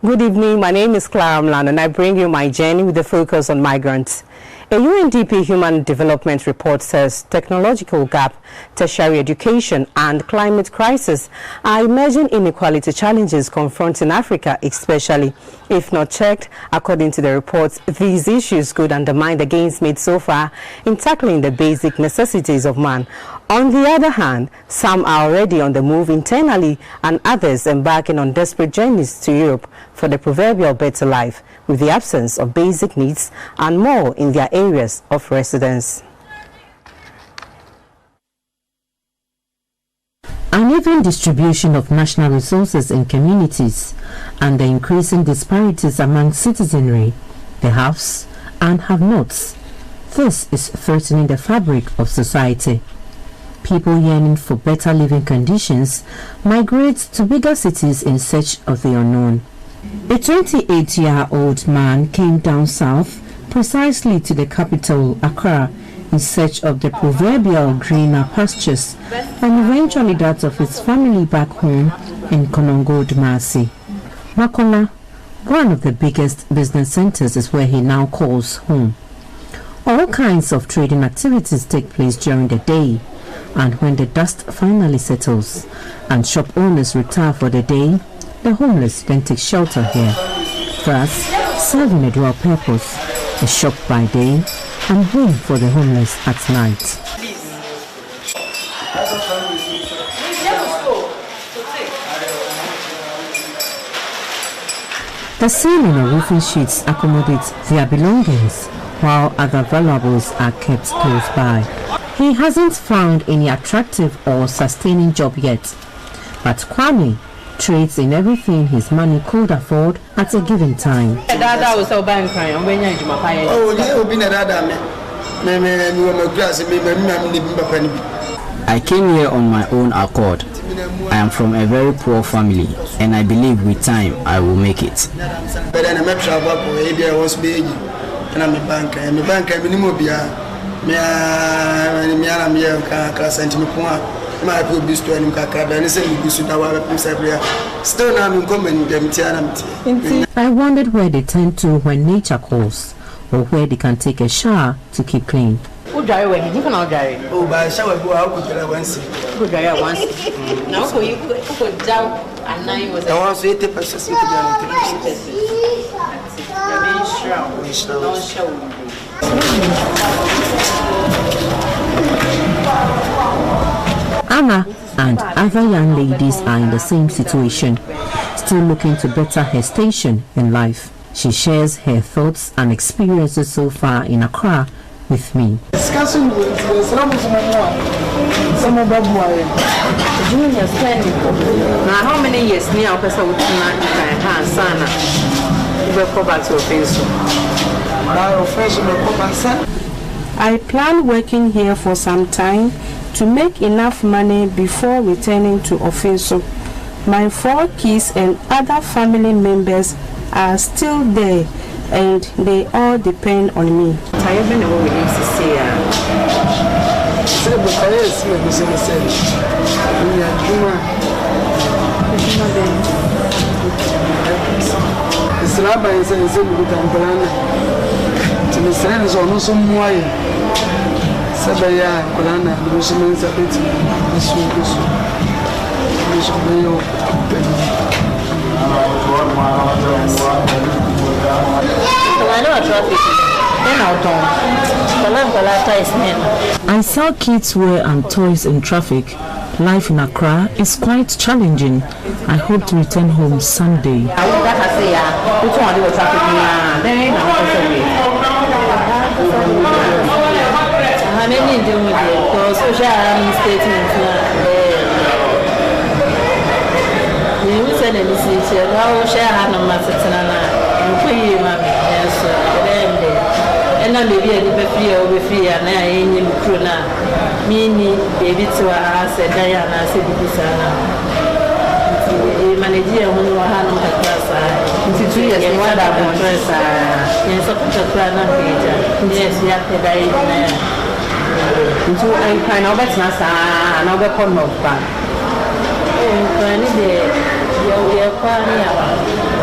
Good evening, my name is Clara Mlan and I bring you my journey with a focus on migrants. A UNDP Human Development Report says technological gap, tertiary education and climate crisis are emerging inequality challenges confronting Africa, especially. If not checked, according to the report, these issues could undermine the gains made so far in tackling the basic necessities of man. On the other hand, some are already on the move internally and others embarking on desperate journeys to Europe for the proverbial better life, with the absence of basic needs and more in their areas of residence. Uneven distribution of national resources in communities and the increasing disparities among citizenry, the haves and have-nots. This is threatening the fabric of society. People yearning for better living conditions migrate to bigger cities in search of the unknown. A 28-year-old man came down south, precisely to the capital, Accra, in search of the proverbial greener pastures and eventually that of his family back home in Konongo Dumasi. Makola, one of the biggest business centers, is where he now calls home. All kinds of trading activities take place during the day, and when the dust finally settles and shop owners retire for the day, the homeless then take shelter here, thus serving a dual purpose, a shop by day and home for the homeless at night. The ceiling or roofing sheets accommodate their belongings, while other valuables are kept close by. He hasn't found any attractive or sustaining job yet, but Kwame trades in everything his money could afford at a given time. I came here on my own accord. I am from a very poor family, and I believe with time I will make it. I wondered where they turn to when nature calls, or where they can take a shower to keep clean. Oh, by shower go out once. Now, so you could down and 9 was 80%. Anna and other young ladies are in the same situation, still looking to better her station in life. She shares her thoughts and experiences so far in Accra with me. Discussing with some of the now, how many years near person would not Sana? Go back to I plan working here for some time to make enough money before returning to Ofinso. My 4 kids and other family members are still there, and they all depend on me. I sell kidswear and toys in traffic. Life in Accra is quite challenging. I hope to return home someday.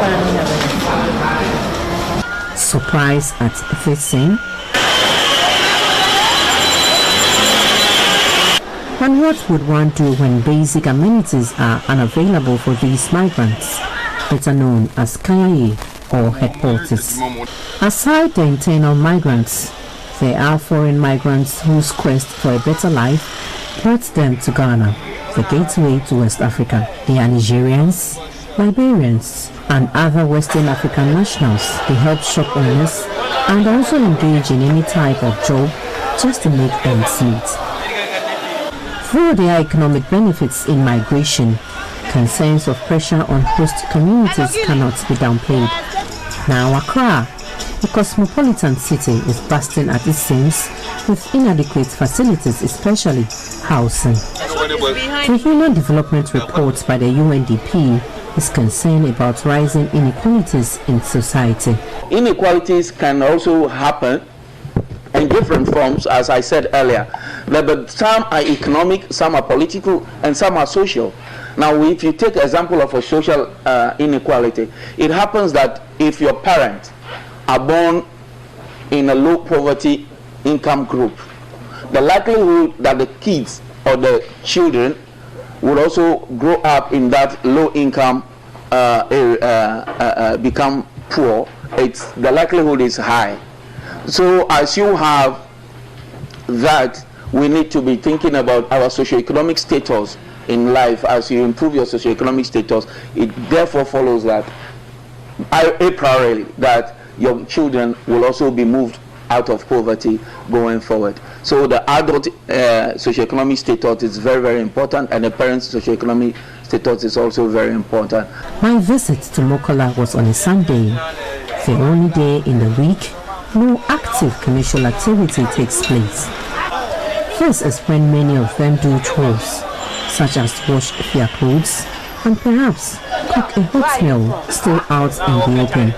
Kwani Surprised at this scene? And what would one do when basic amenities are unavailable for these migrants, better known as Kayaye or headquarters? Aside the internal migrants, there are foreign migrants whose quest for a better life brought them to Ghana, the gateway to West Africa. They are Nigerians, Liberians, and other Western African nationals. They help shop owners and also engage in any type of job just to make ends meet. Though there are economic benefits in migration, concerns of pressure on host communities cannot be downplayed. Now Accra, the cosmopolitan city, is bursting at its seams with inadequate facilities, especially housing. The Human Development Report by the UNDP is concerned about rising inequalities in society. Inequalities can also happen in different forms, as I said earlier. But some are economic, some are political, and some are social. Now, if you take an example of a social inequality, it happens that if your parents are born in a low poverty income group, the likelihood that the kids or the children will also grow up in that low income area, become poor, the likelihood is high. So as you have that, we need to be thinking about our socioeconomic status in life. As you improve your socioeconomic status, it therefore follows that a priori that your children will also be moved out of poverty going forward. So the adult socioeconomic status is very, very important, and the parents' socioeconomic status is also very important. My visit to Mokola was on a Sunday, the only day in the week no active commercial activity takes place. This is when many of them do chores, such as wash their clothes and perhaps cook a hot meal still out in the open.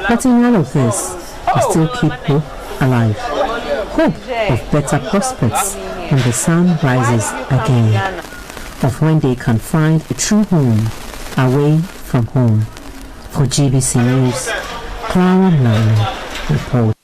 But in all of this, we still keep hope alive. Hope of better prospects when the sun rises again, of when they can find a true home away from home. For GBC News, Clara Nana report.